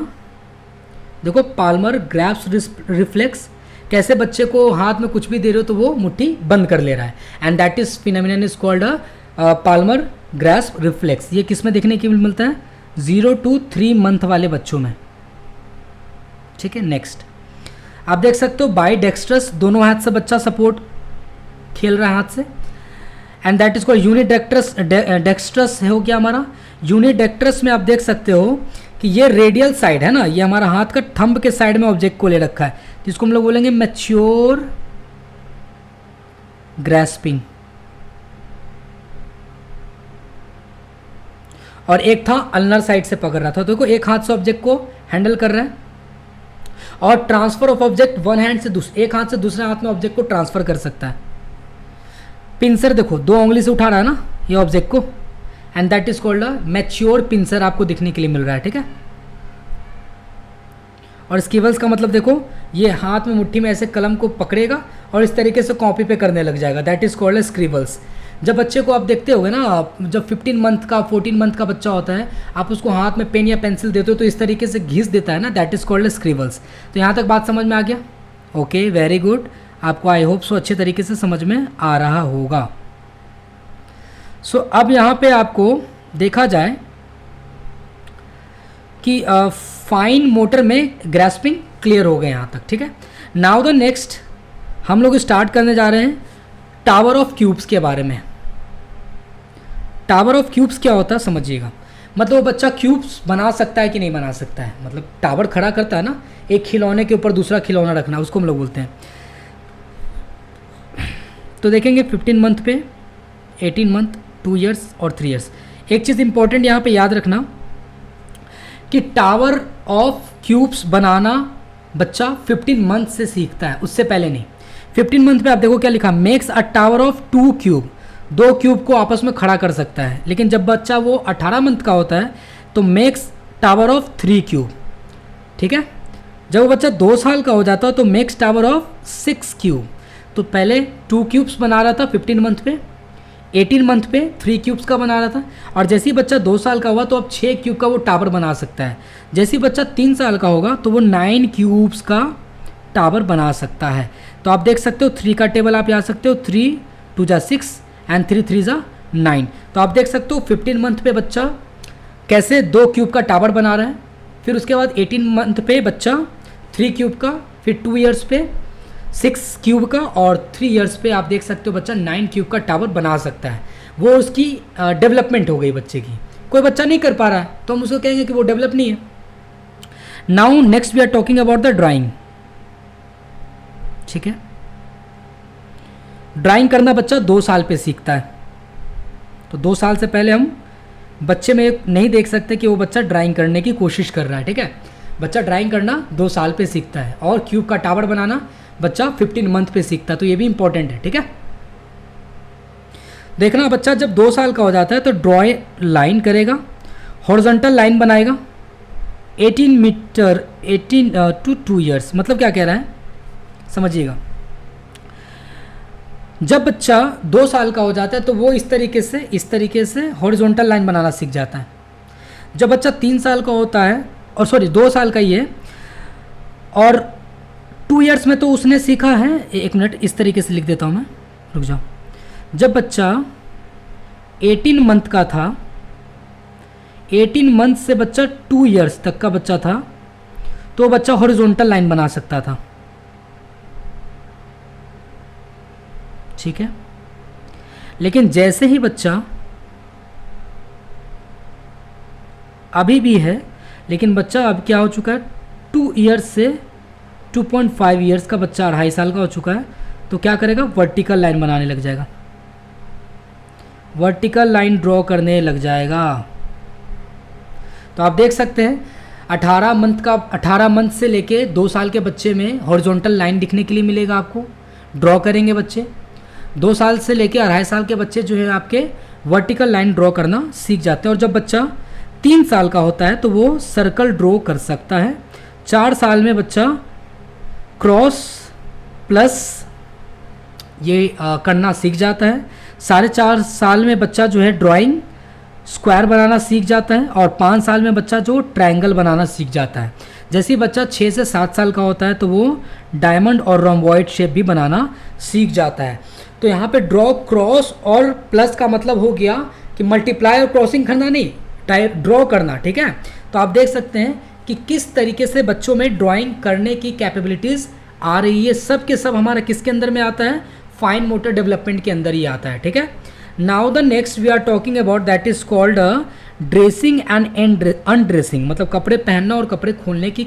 देखो पाल्मर ग्रैप्स रिफ्लेक्स, कैसे बच्चे को हाथ में कुछ भी दे रहे हो तो वो मुट्ठी बंद कर ले रहा है, and that is phenomenon is called a Palmer grasp reflex. ये किस में देखने के लिए मिलता है? 0 to 3 मंथ वाले बच्चों में, ठीक है। नेक्स्ट आप देख सकते हो बाई डेक्स्ट्रस, दोनों हाथ से बच्चा सपोर्ट खेल रहा है हाथ से, and that is called unidextrous. Dextrous हो गया हमारा। यूनिडेक्ट्रस में आप देख सकते हो कि ये रेडियल साइड है ना, ये हमारा हाथ का थंब के साइड में ऑब्जेक्ट को ले रखा है, जिसको हम लोग बोलेंगे मैच्योर ग्रैस्पिंग। और एक था अल्नर साइड से पकड़ रहा था, देखो एक हाथ से ऑब्जेक्ट को हैंडल कर रहा है, और transfer of object one hand से एक हाथ से दूसरे हाथ में ऑब्जेक्ट को ट्रांसफर कर सकता है। पिंसर देखो 2 उंगली से उठा रहा है ना ये ऑब्जेक्ट को, and that is called a mature pincer, आपको दिखने के लिए मिल रहा है, ठीक है। और स्कीवल्स का मतलब देखो ये हाथ में मुट्ठी में ऐसे कलम को पकड़ेगा और इस तरीके से कॉपी पे करने लग जाएगा, दैट इज कॉल्ड स्क्रिबल्स। जब बच्चे को आप देखते होगे ना, जब 15 मंथ का 14 मंथ का बच्चा होता है, आप उसको हाथ में पेन या पेंसिल देते हो तो इस तरीके से घिस देता है ना, दैट इज कॉल्ड स्क्रिबल्स। तो यहाँ तक बात समझ में आ गया? Okay, very good. आपको आई होप सो अच्छे तरीके से समझ में आ रहा होगा। सो अब यहाँ पे आपको देखा जाए कि फाइन मोटर में ग्रैस्पिंग क्लियर हो गए यहाँ तक, ठीक है। नाउ द नेक्स्ट हम लोग स्टार्ट करने जा रहे हैं टावर ऑफ क्यूब्स के बारे में। टावर ऑफ क्यूब्स क्या होता है समझिएगा, मतलब वो बच्चा क्यूब्स बना सकता है कि नहीं बना सकता है, मतलब टावर खड़ा करता है ना, एक खिलौने के ऊपर दूसरा खिलौना रखना, उसको हम लोग बोलते हैं। तो देखेंगे 15 मंथ पे, 18 मंथ, 2 ईयर्स और 3 ईयर्स। एक चीज़ इंपॉर्टेंट यहाँ पे याद रखना कि टावर ऑफ क्यूब्स बनाना बच्चा 15 मंथ से सीखता है, उससे पहले नहीं। 15 मंथ पे आप देखो क्या लिखा, makes a tower of 2 cube, 2 cube को आपस में खड़ा कर सकता है। लेकिन जब बच्चा वो 18 मंथ का होता है तो मेक्स टावर ऑफ 3 क्यूब, ठीक है। जब वो बच्चा 2 साल का हो जाता है तो मेक्स टावर ऑफ 6 क्यूब। तो पहले 2 क्यूब्स बना रहा था 15 मंथ पे, 18 मंथ पे 3 क्यूब्स का बना रहा था, और जैसे ही बच्चा 2 साल का हुआ तो अब 6 क्यूब का वो टावर बना सकता है। जैसे ही बच्चा 3 साल का होगा तो वो 9 क्यूब्स का टावर बना सकता है। तो आप देख सकते हो 3 का टेबल आप याद सकते हो, 3 2 जा 6 एंड 3 3 जा 9। तो आप देख सकते हो 15 मंथ पे बच्चा कैसे 2 क्यूब का टावर बना रहा है, फिर उसके बाद 18 मंथ पे बच्चा 3 क्यूब का, फिर 2 ईयर्स पे 6 क्यूब का, और 3 ईयर्स पे आप देख सकते हो बच्चा 9 क्यूब का टावर बना सकता है। वो उसकी डेवलपमेंट हो गई बच्चे की। कोई बच्चा नहीं कर पा रहा है तो हम उसको कहेंगे कि वो डेवलप नहीं है। Now next we are talking about the drawing, ठीक है। ड्राइंग करना बच्चा 2 साल पे सीखता है, तो 2 साल से पहले हम बच्चे में नहीं देख सकते कि वो बच्चा ड्राइंग करने की कोशिश कर रहा है, ठीक है। बच्चा ड्राइंग करना 2 साल पे सीखता है, और क्यूब का टावर बनाना बच्चा 15 मंथ पे सीखता है, तो ये भी इंपॉर्टेंट है, ठीक है। देखना बच्चा जब 2 साल का हो जाता है तो ड्रॉ लाइन करेगा, हॉरिजॉन्टल लाइन बनाएगा 18 मीटर 18 टू 2 ईयर्स। मतलब क्या कह रहा है समझिएगा, जब बच्चा 2 साल का हो जाता है तो वो इस तरीके से हॉरिजॉन्टल लाइन बनाना सीख जाता है। जब बच्चा 3 साल का होता है, और सॉरी 2 साल का ही है, और 2 ईयर्स में तो उसने सीखा है, 1 मिनट इस तरीके से लिख देता हूँ मैं, रुक जाओ। जब बच्चा 18 मंथ का था, 18 मंथ से बच्चा 2 ईयर्स तक का बच्चा था, तो बच्चा हॉरिजॉन्टल लाइन बना सकता था, ठीक है। लेकिन जैसे ही बच्चा अभी भी है, लेकिन बच्चा अब क्या हो चुका है, 2 ईयर्स से 2.5 ईयर्स का बच्चा 2.5 साल का हो चुका है, तो क्या करेगा, वर्टिकल लाइन बनाने लग जाएगा, वर्टिकल लाइन ड्रॉ करने लग जाएगा। तो आप देख सकते हैं 18 मंथ से लेके 2 साल के बच्चे में हॉरिजॉन्टल लाइन दिखने के लिए मिलेगा आपको, ड्रॉ करेंगे बच्चे। 2 साल से लेके 2.5 साल के बच्चे जो है आपके वर्टिकल लाइन ड्रॉ करना सीख जाते हैं, और जब बच्चा 3 साल का होता है तो वो सर्कल ड्रॉ कर सकता है। 4 साल में बच्चा क्रॉस प्लस ये करना सीख जाता है। 4.5 साल में बच्चा जो है ड्राइंग स्क्वायर बनाना सीख जाता है, और 5 साल में बच्चा जो ट्रायंगल बनाना सीख जाता है। जैसे ही बच्चा 6 से 7 साल का होता है तो वो डायमंड और रोम्बॉइड शेप भी बनाना सीख जाता है। तो यहाँ पे ड्रॉ, क्रॉस और प्लस का मतलब हो गया कि मल्टीप्लाई और क्रॉसिंग करना नहीं, ड्रॉ करना, ठीक है। तो आप देख सकते हैं कि किस तरीके से बच्चों में ड्राइंग करने की कैपेबिलिटीज़ आ रही है। सब के सब हमारा किसके अंदर में आता है, फाइन मोटर डेवलपमेंट के अंदर ही आता है, ठीक है। Now the next we are talking about that is called dressing and undressing, मतलब कपड़े पहनना और कपड़े खोलने की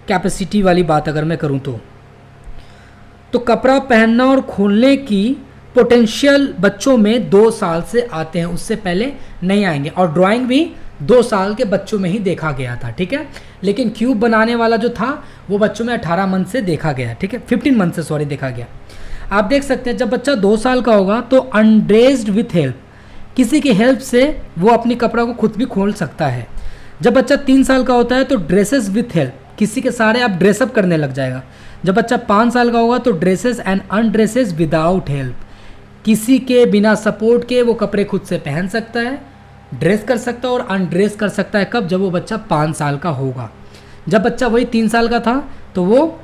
कैपेसिटी वाली बात अगर मैं करूँ तो कपड़ा पहनना और खोलने की पोटेंशियल बच्चों में 2 साल से आते हैं, उससे पहले नहीं आएंगे। और ड्राइंग भी 2 साल के बच्चों में ही देखा गया था, ठीक है। लेकिन क्यूब बनाने वाला जो था वो बच्चों में 18 मंथ से देखा गया, ठीक है, 15 मंथ से सॉरी देखा गया। आप देख सकते हैं जब बच्चा 2 साल का होगा तो अनड्रेस्ड विथ हेल्प, किसी की हेल्प से वो अपनी कपड़ा को खुद भी खोल सकता है। जब बच्चा 3 साल का होता है तो ड्रेसेस विथ हेल्प, किसी के सहारे आप ड्रेसअप करने लग जाएगा। जब बच्चा 5 साल का होगा तो ड्रेसेस एंड अनड्रेसेस विदाउट हेल्प, किसी के बिना सपोर्ट के वो कपड़े खुद से पहन सकता है, ड्रेस कर सकता है और अनड्रेस कर सकता है। कब, जब वो बच्चा 5 साल का होगा। जब बच्चा वही 3 साल का था तो वो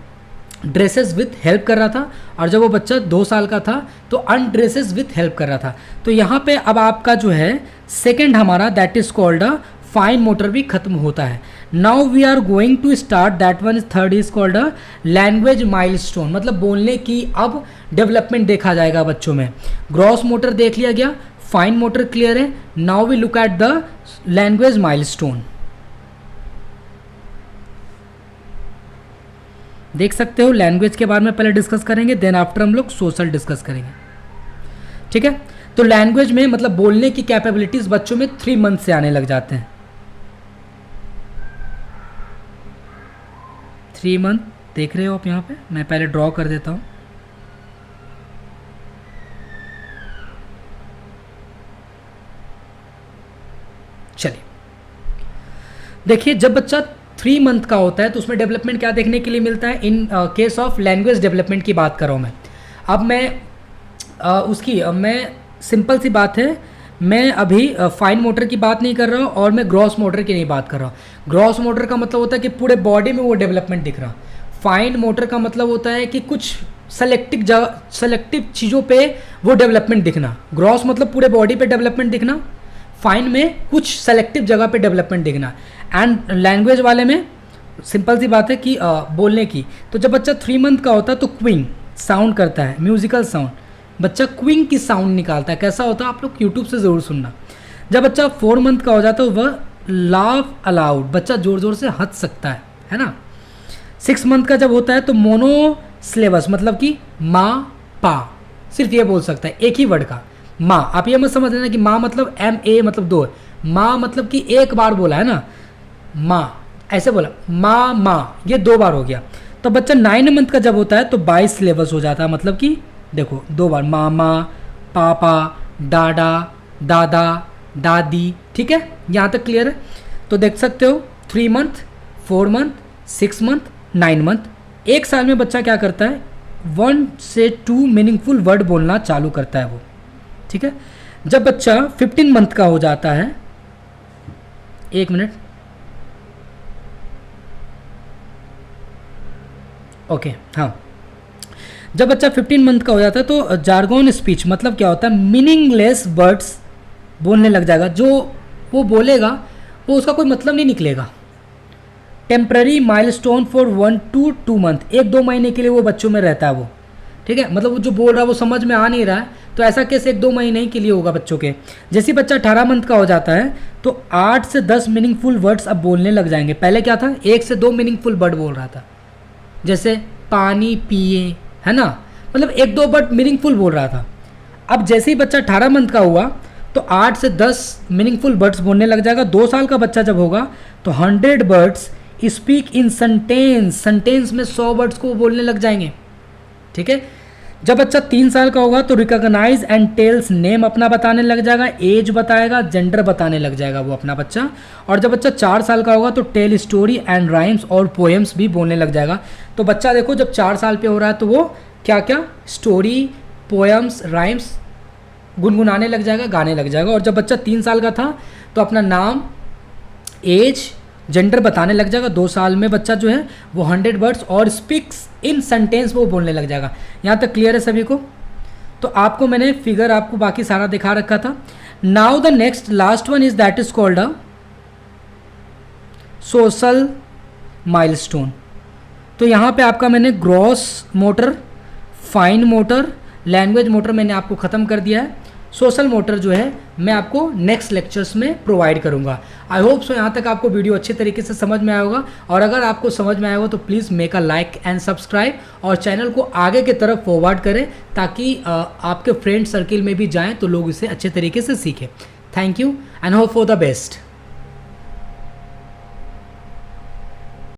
ड्रेसेस विथ हेल्प कर रहा था, और जब वो बच्चा 2 साल का था तो अनड्रेसेस विथ हेल्प कर रहा था। तो यहाँ पे अब आपका जो है सेकेंड हमारा that is called a fine motor भी खत्म होता है। Now we are going to start that one is third is called a language milestone, मतलब बोलने की अब डेवलपमेंट देखा जाएगा बच्चों में। ग्रॉस मोटर देख लिया गया, फाइन मोटर क्लियर है। Now we look at the language milestone. देख सकते हो लैंग्वेज के बारे में पहले डिस्कस करेंगे, देन आफ्टर हम लोग सोशल डिस्कस करेंगे, ठीक है। तो लैंग्वेज में मतलब बोलने की कैपेबिलिटीज बच्चों में 3 मंथ से आने लग जाते हैं। 3 मंथ देख रहे हो आप यहाँ पे, मैं पहले ड्रॉ कर देता हूँ। चलिए देखिए, जब बच्चा 3 मंथ का होता है तो उसमें डेवलपमेंट क्या देखने के लिए मिलता है। In case of language development की बात कर रहा हूँ मैं। अब मैं मैं सिंपल सी बात है, मैं अभी फाइन मोटर की बात नहीं कर रहा हूँ और मैं ग्रॉस मोटर की नहीं बात कर रहा हूँ। ग्रॉस मोटर का मतलब होता है कि पूरे बॉडी में वो डेवलपमेंट दिख रहा। फाइन मोटर का मतलब होता है कि कुछ सेलेक्टिव चीज़ों पे वो डेवलपमेंट दिखना। ग्रॉस मतलब पूरे बॉडी पे डेवलपमेंट दिखना, फाइन में कुछ सेलेक्टिव जगह पे डेवलपमेंट दिखना, एंड लैंग्वेज वाले में सिंपल सी बात है कि बोलने की। तो जब बच्चा 3 मंथ का होता है तो क्विंग साउंड करता है, म्यूजिकल साउंड, बच्चा क्विंग की साउंड निकालता है। कैसा होता है आप लोग यूट्यूब से ज़रूर सुनना। जब बच्चा 4 मंथ का हो जाता है वह लाफ अलाउड, बच्चा ज़ोर ज़ोर से हंस सकता है ना। 6 मंथ का जब होता है तो मोनो सिलेबस, मतलब कि माँ पा, सिर्फ ये बोल सकता है एक ही वर्ड का माँ। आप ये मत समझ लेना कि माँ मतलब MA मतलब 2, माँ मतलब कि एक बार बोला है ना, माँ ऐसे बोला, माँ माँ, ये 2 बार हो गया। तो बच्चा 9 मंथ का जब होता है तो 22 सिलेबस हो जाता है, मतलब कि देखो 2 बार मामा, पापा, दादा, दादा, दादी, ठीक है, यहाँ तक क्लियर है। तो देख सकते हो 3 मंथ, 4 मंथ, 6 मंथ, 9 मंथ। 1 साल में बच्चा क्या करता है, 1 से 2 मीनिंगफुल वर्ड बोलना चालू करता है वो, ठीक है। जब बच्चा 15 मंथ का हो जाता है, 1 मिनट, ओके हाँ, जब बच्चा 15 मंथ का हो जाता है तो जार्गोन स्पीच मतलब क्या होता है, मीनिंगलेस वर्ड्स बोलने लग जाएगा। जो वो बोलेगा वो उसका कोई मतलब नहीं निकलेगा। Temporary milestone for 1 to 2 month, 1-2 महीने के लिए वो बच्चों में रहता है वो, ठीक है। मतलब वो जो बोल रहा है वो समझ में आ नहीं रहा है, तो ऐसा कैसे 1-2 महीने के लिए होगा बच्चों के। जैसे बच्चा 18 मंथ का हो जाता है तो 8 से 10 मीनिंगफुल वर्ड्स अब बोलने लग जाएंगे। पहले क्या था, 1 से 2 मीनिंगफुल वर्ड बोल रहा था, जैसे पानी पिए, है ना, मतलब 1-2 वर्ड मीनिंगफुल बोल रहा था। अब जैसे ही बच्चा 18 मंथ का हुआ तो 8 से 10 मीनिंगफुल वर्ड्स बोलने लग जाएगा। 2 साल का बच्चा जब होगा तो 100 words speak in sentence, sentence में 100 वर्ड्स को बोलने लग जाएंगे, ठीक है। जब बच्चा 3 साल का होगा तो रिकॉग्नाइज एंड टेल्स, नेम अपना बताने लग जाएगा, एज बताएगा, जेंडर बताने लग जाएगा वो अपना बच्चा। और जब बच्चा 4 साल का होगा तो टेल स्टोरी एंड राइम्स और पोएम्स भी बोलने लग जाएगा। तो बच्चा देखो जब 4 साल पे हो रहा है तो वो क्या क्या, स्टोरी, पोएम्स, राइम्स गुनगुनाने लग जाएगा, गाने लग जाएगा। और जब बच्चा 3 साल का था तो अपना नाम, एज, जेंडर बताने लग जाएगा। 2 साल में बच्चा जो है वो 100 वर्ड्स और स्पीक्स इन सेंटेंस वो बोलने लग जाएगा। यहाँ तक क्लियर है सभी को? तो आपको मैंने फिगर आपको बाकी सारा दिखा रखा था। Now the next last one is that is called a social milestone. तो यहाँ पे आपका मैंने gross motor, fine motor, language motor मैंने आपको ख़त्म कर दिया है। सोशल मोटर जो है मैं आपको नेक्स्ट लेक्चर्स में प्रोवाइड करूँगा। आई होप सो यहाँ तक आपको वीडियो अच्छे तरीके से समझ में आया होगा। और अगर आपको समझ में आया होगा तो please make a like and subscribe और चैनल को आगे की तरफ फॉरवर्ड करें ताकि आपके फ्रेंड सर्किल में भी जाएँ तो लोग इसे अच्छे तरीके से सीखें। Thank you and hope for the best.